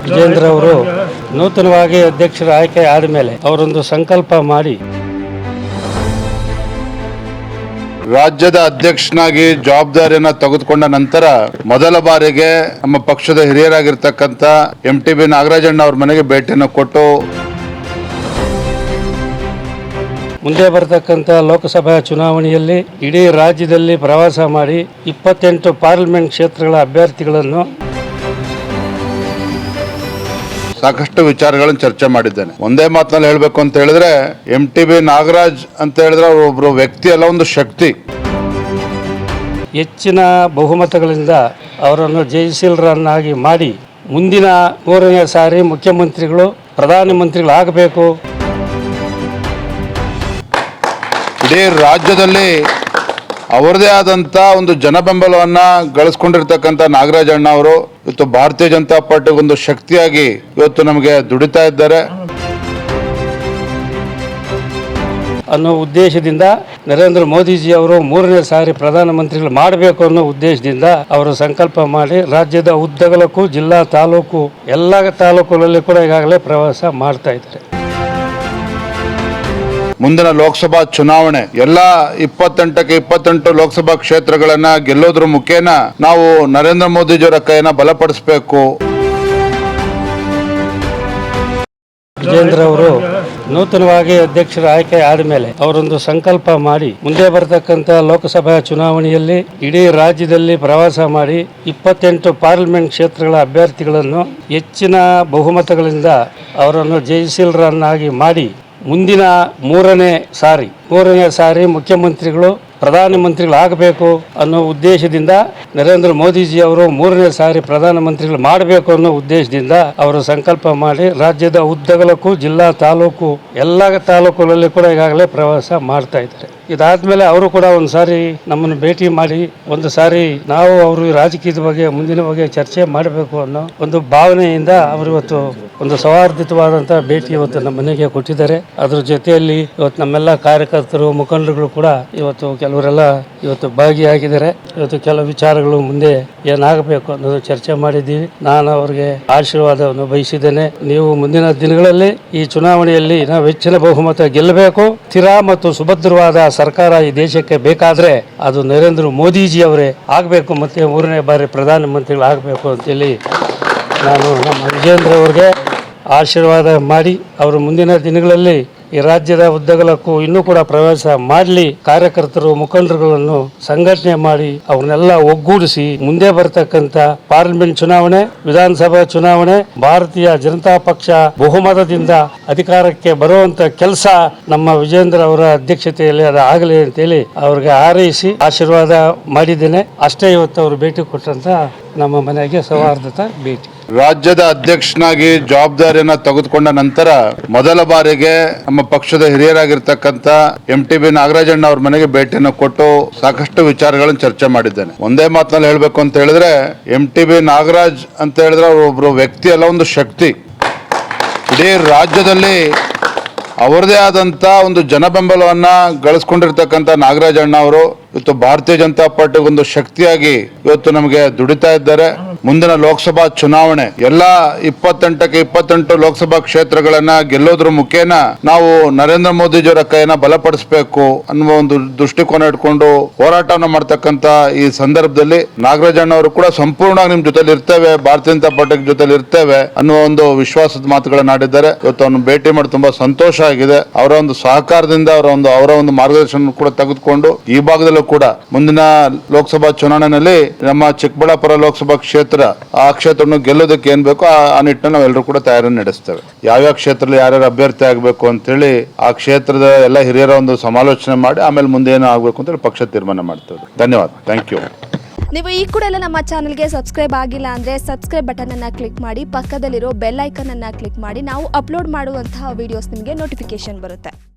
ವಿಜೇಂದ್ರ ಅವರು ನೂತನವಾಗಿ ಅಧ್ಯಕ್ಷರ ಆಯ್ಕೆ ಆದ ಮೇಲೆ ಅವರೊಂದು ಸಂಕಲ್ಪ ಮಾಡಿ ರಾಜ್ಯದ ಅಧ್ಯಕ್ಷನಾಗಿ ಜವಾಬ್ದಾರಿಯನ್ನ ತೆಗೆದುಕೊಂಡ ನಂತರ ಮೊದಲ ಬಾರಿಗೆ ನಮ್ಮ ಪಕ್ಷದ ಹಿರಿಯರಾಗಿರ್ತಕ್ಕಂಥ MTB ನಾಗರಾಜಣ್ಣ ಅವ್ರ ಮನೆಗೆ ಭೇಟಿಯನ್ನು ಕೊಟ್ಟು ಮುಂದೆ ಬರತಕ್ಕಂಥ ಲೋಕಸಭಾ ಚುನಾವಣೆಯಲ್ಲಿ ಇಡೀ ರಾಜ್ಯದಲ್ಲಿ ಪ್ರವಾಸ ಮಾಡಿ 28 ಪಾರ್ಲಿಮೆಂಟ್ ಕ್ಷೇತ್ರಗಳ ಅಭ್ಯರ್ಥಿಗಳನ್ನು ಸಾಕಷ್ಟು ವಿಚಾರಗಳನ್ನು ಚರ್ಚೆ ಮಾಡಿದ್ದೇನೆ. ಒಂದೇ ಮಾತಿನಲ್ಲಿ ಹೇಳಬೇಕು ಅಂತ ಹೇಳಿದ್ರೆ MTB ನಾಗರಾಜ್ ಅಂತ ಹೇಳಿದ್ರೆ ಒಬ್ಬರು ವ್ಯಕ್ತಿ ಅಲ್ಲ, ಒಂದು ಶಕ್ತಿ. ಹೆಚ್ಚಿನ ಬಹುಮತಗಳಿಂದ ಅವರನ್ನು ಜಯಶೀಲರನ್ನಾಗಿ ಮಾಡಿ ಮುಂದಿನ 3ನೇ ಸಾರಿ ಮುಖ್ಯಮಂತ್ರಿಗಳು ಪ್ರಧಾನಮಂತ್ರಿಗಳಾಗಬೇಕು. ಇಡೀ ರಾಜ್ಯದಲ್ಲಿ ಅವರದೇ ಆದಂಥ ಒಂದು ಜನಬೆಂಬಲವನ್ನು ಗಳಿಸ್ಕೊಂಡಿರ್ತಕ್ಕಂಥ ನಾಗರಾಜಣ್ಣ ಅವರು ಇವತ್ತು ಭಾರತೀಯ ಜನತಾ ಪಾರ್ಟಿಗೆ ಒಂದು ಶಕ್ತಿಯಾಗಿ ಇವತ್ತು ನಮಗೆ ದುಡಿತಾ ಇದ್ದಾರೆ ಅನ್ನೋ ಉದ್ದೇಶದಿಂದ ನರೇಂದ್ರ ಮೋದಿಜಿ ಅವರು 3ನೇ ಸಾರಿ ಪ್ರಧಾನಮಂತ್ರಿಗಳು ಮಾಡಬೇಕು ಅನ್ನೋ ಉದ್ದೇಶದಿಂದ ಅವರು ಸಂಕಲ್ಪ ಮಾಡಿ ರಾಜ್ಯದ ಉದ್ದಗಲಕ್ಕೂ ಜಿಲ್ಲಾ ತಾಲೂಕು ಎಲ್ಲ ತಾಲೂಕುಗಳಲ್ಲಿ ಕೂಡ ಈಗಾಗಲೇ ಪ್ರವಾಸ ಮಾಡ್ತಾ ಇದ್ದಾರೆ. ಮುಂದಿನ ಲೋಕಸಭಾ ಚುನಾವಣೆ ಎಲ್ಲ 28ಕ್ಕೆ 28 ಲೋಕಸಭಾ ಕ್ಷೇತ್ರಗಳನ್ನ ಗೆಲ್ಲೋದ್ರ ಮುಖೇನ ನಾವು ನರೇಂದ್ರ ಮೋದಿಜಿಯವರ ಕೈಯನ್ನ ಬಲಪಡಿಸಬೇಕು. ವಿಜೇಂದ್ರ ಅವರು ನೂತನವಾಗಿ ಅಧ್ಯಕ್ಷರ ಆಯ್ಕೆ ಆದ ಮೇಲೆ ಅವರೊಂದು ಸಂಕಲ್ಪ ಮಾಡಿ ಮುಂದೆ ಬರತಕ್ಕಂಥ ಲೋಕಸಭಾ ಚುನಾವಣೆಯಲ್ಲಿ ಇಡೀ ರಾಜ್ಯದಲ್ಲಿ ಪ್ರವಾಸ ಮಾಡಿ 28 ಪಾರ್ಲಿಮೆಂಟ್ ಕ್ಷೇತ್ರಗಳ ಅಭ್ಯರ್ಥಿಗಳನ್ನು ಹೆಚ್ಚಿನ ಬಹುಮತಗಳಿಂದ ಅವರನ್ನು ಜಯಶೀಲರನ್ನಾಗಿ ಮಾಡಿ ಮುಂದಿನ 3ನೇ ಸಾರಿ ಮುಖ್ಯಮಂತ್ರಿಗಳು ಪ್ರಧಾನಮಂತ್ರಿಗಳಾಗಬೇಕು ಅನ್ನೋ ಉದ್ದೇಶದಿಂದ ನರೇಂದ್ರ ಮೋದಿಜಿ ಅವರು 3ನೇ ಸಾರಿ ಪ್ರಧಾನಮಂತ್ರಿಗಳು ಮಾಡಬೇಕು ಅನ್ನೋ ಉದ್ದೇಶದಿಂದ ಅವರು ಸಂಕಲ್ಪ ಮಾಡಿ ರಾಜ್ಯದ ಉದ್ದಗಲಕ್ಕೂ ಜಿಲ್ಲಾ ತಾಲೂಕು ಎಲ್ಲ ತಾಲೂಕುಗಳಲ್ಲಿ ಕೂಡ ಈಗಾಗಲೇ ಪ್ರವಾಸ ಮಾಡ್ತಾ ಇದ್ದಾರೆ. ಇದಾದ್ಮೇಲೆ ಅವರು ಕೂಡ ಒಂದು ಸಾರಿ ನಮ್ಮನ್ನು ಭೇಟಿ ಮಾಡಿ ಒಂದು ಸಾರಿ ನಾವು ಅವರು ರಾಜಕೀಯದ ಬಗ್ಗೆ ಮುಂದಿನ ಬಗ್ಗೆ ಚರ್ಚೆ ಮಾಡಬೇಕು ಅನ್ನೋ ಒಂದು ಭಾವನೆಯಿಂದ ಅವರು ಇವತ್ತು ಒಂದು ಸೌಹಾರ್ದಯುತವಾದಂಥ ಭೇಟಿ ಇವತ್ತು ನಮ್ಮ ಮನೆಗೆ ಕೊಟ್ಟಿದ್ದಾರೆ. ಅದ್ರ ಜೊತೆಯಲ್ಲಿ ಇವತ್ತು ನಮ್ಮೆಲ್ಲ ಕಾರ್ಯಕರ್ತರು ಮುಖಂಡರುಗಳು ಕೂಡ ಇವತ್ತು ಕೆಲವರೆಲ್ಲ ಇವತ್ತು ಭಾಗಿಯಾಗಿದ್ದಾರೆ. ಇವತ್ತು ಕೆಲವು ವಿಚಾರಗಳು ಮುಂದೆ ಏನಾಗಬೇಕು ಅನ್ನೋದು ಚರ್ಚೆ ಮಾಡಿದ್ದೀವಿ. ನಾನು ಅವರಿಗೆ ಆಶೀರ್ವಾದವನ್ನು ಬಯಸಿದ್ದೇನೆ. ನೀವು ಮುಂದಿನ ದಿನಗಳಲ್ಲಿ ಈ ಚುನಾವಣೆಯಲ್ಲಿ ನಾವು ಹೆಚ್ಚಿನ ಬಹುಮತ ಗೆಲ್ಲಬೇಕು. ಸ್ಥಿರ ಮತ್ತು ಸುಭದ್ರವಾದ ಸರ್ಕಾರ ಈ ದೇಶಕ್ಕೆ ಬೇಕಾದ್ರೆ ಅದು ನರೇಂದ್ರ ಮೋದಿಜಿ ಅವರೇ ಆಗಬೇಕು, ಮತ್ತೆ 3ನೇ ಬಾರಿ ಪ್ರಧಾನಮಂತ್ರಿಗಳಾಗಬೇಕು ಅಂತೇಳಿ ನಾನು ನಮ್ಮ ವಿಜೇಂದ್ರ ಅವರಿಗೆ ಆಶೀರ್ವಾದ ಮಾಡಿ ಅವರು ಮುಂದಿನ ದಿನಗಳಲ್ಲಿ ಈ ರಾಜ್ಯದ ಉದ್ದಗಲಕ್ಕೂ ಇನ್ನೂ ಕೂಡ ಪ್ರವಾಸ ಮಾಡಲಿ, ಕಾರ್ಯಕರ್ತರು ಮುಖಂಡರುಗಳನ್ನು ಸಂಘಟನೆ ಮಾಡಿ ಅವ್ರನ್ನೆಲ್ಲ ಒಗ್ಗೂಡಿಸಿ ಮುಂದೆ ಬರ್ತಕ್ಕಂಥ ಪಾರ್ಲಿಮೆಂಟ್ ಚುನಾವಣೆ, ವಿಧಾನಸಭಾ ಚುನಾವಣೆ ಭಾರತೀಯ ಜನತಾ ಪಕ್ಷ ಬಹುಮತದಿಂದ ಅಧಿಕಾರಕ್ಕೆ ಬರುವಂತ ಕೆಲಸ ನಮ್ಮ ವಿಜೇಂದ್ರ ಅವರ ಅಧ್ಯಕ್ಷತೆಯಲ್ಲಿ ಅದು ಆಗಲಿ ಅಂತೇಳಿ ಅವ್ರಿಗೆ ಹಾರೈಸಿ ಆಶೀರ್ವಾದ ಮಾಡಿದ್ದೇನೆ. ಅಷ್ಟೇ ಇವತ್ತು ಅವರು ಭೇಟಿ ಕೊಟ್ಟಂತ ನಮ್ಮ ಮನೆಗೆ ಸೌಹಾರ್ದತ ಭೇಟಿ. ರಾಜ್ಯದ ಅಧ್ಯಕ್ಷನಾಗಿ ಜವಾಬ್ದಾರಿಯನ್ನ ತೆಗೆದುಕೊಂಡ ನಂತರ ಮೊದಲ ಬಾರಿಗೆ ನಮ್ಮ ಪಕ್ಷದ ಹಿರಿಯರಾಗಿರ್ತಕ್ಕಂಥ MTB ನಾಗರಾಜಣ್ಣ ಅವ್ರ ಮನೆಗೆ ಭೇಟಿಯನ್ನು ಕೊಟ್ಟು ಸಾಕಷ್ಟು ವಿಚಾರಗಳನ್ನು ಚರ್ಚೆ ಮಾಡಿದ್ದೇನೆ. ಒಂದೇ ಮಾತಿನಲ್ಲಿ ಹೇಳಬೇಕು ಅಂತ ಹೇಳಿದ್ರೆ MTB ನಾಗರಾಜ್ ಅಂತ ಹೇಳಿದ್ರೆ ಒಬ್ಬರು ವ್ಯಕ್ತಿ ಅಲ್ಲ, ಒಂದು ಶಕ್ತಿ. ಇಡೀ ರಾಜ್ಯದಲ್ಲಿ ಅವರದೇ ಆದಂಥ ಒಂದು ಜನಬೆಂಬಲವನ್ನ ಗಳಿಸ್ಕೊಂಡಿರ್ತಕ್ಕಂಥ ನಾಗರಾಜಣ್ಣ ಅವರು ಇವತ್ತು ಭಾರತೀಯ ಜನತಾ ಪಾರ್ಟಿಗೆ ಒಂದು ಶಕ್ತಿಯಾಗಿ ಇವತ್ತು ನಮಗೆ ದುಡಿತಾ ಇದ್ದಾರೆ. ಮುಂದಿನ ಲೋಕಸಭಾ ಚುನಾವಣೆ ಎಲ್ಲ 28ಕ್ಕೆ 28 ಲೋಕಸಭಾ ಕ್ಷೇತ್ರಗಳನ್ನ ಗೆಲ್ಲೋದ್ರ ಮುಖೇನ ನಾವು ನರೇಂದ್ರ ಮೋದಿಜಿಯವರ ಕೈಯನ್ನ ಬಲಪಡಿಸಬೇಕು ಅನ್ನುವ ಒಂದು ದೃಷ್ಟಿಕೋನ ಇಟ್ಕೊಂಡು ಹೋರಾಟವನ್ನು ಮಾಡ್ತಕ್ಕಂಥ ಈ ಸಂದರ್ಭದಲ್ಲಿ ನಾಗರಾಜಣ್ಣ ಅವರು ಕೂಡ ಸಂಪೂರ್ಣವಾಗಿ ನಿಮ್ ಜೊತೆಲಿ ಇರ್ತೇವೆ, ಭಾರತೀಯ ಜನತಾ ಪಾರ್ಟಿ ಜೊತೆಲಿ ಇರ್ತೇವೆ ಅನ್ನುವ ಒಂದು ವಿಶ್ವಾಸದ ಮಾತುಗಳನ್ನ ಆಡಿದ್ದಾರೆ. ಇವತ್ತು ಅವನು ಭೇಟಿ ಮಾಡಿ ತುಂಬಾ ಸಂತೋಷ ಆಗಿದೆ. ಅವರ ಒಂದು ಸಹಕಾರದಿಂದ ಅವರ ಒಂದು ಮಾರ್ಗದರ್ಶನ ಕೂಡ ತೆಗೆದುಕೊಂಡು ಈ ಭಾಗದಲ್ಲೂ ಕೂಡ ಮುಂದಿನ ಲೋಕಸಭಾ ಚುನಾವಣೆಯಲ್ಲಿ ನಮ್ಮ ಚಿಕ್ಕಬಳ್ಳಾಪುರ ಲೋಕಸಭಾ ಕ್ಷೇತ್ರ ಆ ಕ್ಷೇತ್ರವನ್ನು ಗೆಲ್ಲೋದಕ್ಕೆ ಏನ್ ಬೇಕೋ ಆ ನಿಟ್ಟಿನಲ್ಲಿ ನಾವೆಲ್ಲರೂ ಕೂಡ ತಯಾರಿಯನ್ನು ನಡೆಸ್ತೇವೆ. ಯಾವ್ಯಾವ ಕ್ಷೇತ್ರದಲ್ಲಿ ಯಾರ್ಯಾರು ಅಭ್ಯರ್ಥಿ ಆಗಬೇಕು ಅಂತೇಳಿ ಆ ಕ್ಷೇತ್ರದ ಎಲ್ಲ ಹಿರಿಯರ ಒಂದು ಸಮಾಲೋಚನೆ ಮಾಡಿ ಆಮೇಲೆ ಮುಂದೆ ಏನು ಆಗಬೇಕು ಅಂತೇಳಿ ಪಕ್ಷ ತೀರ್ಮಾನ ಮಾಡ್ತೇವೆ. ಧನ್ಯವಾದ. Thank you. ನೀವು ಈ ಕೂಡ ಎಲ್ಲ ನಮ್ಮ ಚಾನಲ್ಗೆ ಸಬ್ಸ್ಕ್ರೈಬ್ ಆಗಿಲ್ಲ ಅಂದರೆ ಸಬ್ಸ್ಕ್ರೈಬ್ ಬಟನ್ ಅನ್ನು ಕ್ಲಿಕ್ ಮಾಡಿ, ಪಕ್ಕದಲ್ಲಿರೋ ಬೆಲ್ ಐಕನ್ ಅನ್ನು ಕ್ಲಿಕ್ ಮಾಡಿ. ನಾವು ಅಪ್ಲೋಡ್ ಮಾಡುವಂತಹ ವಿಡಿಯೋಸ್ ನಿಮಗೆ ನೋಟಿಫಿಕೇಶನ್ ಬರುತ್ತೆ.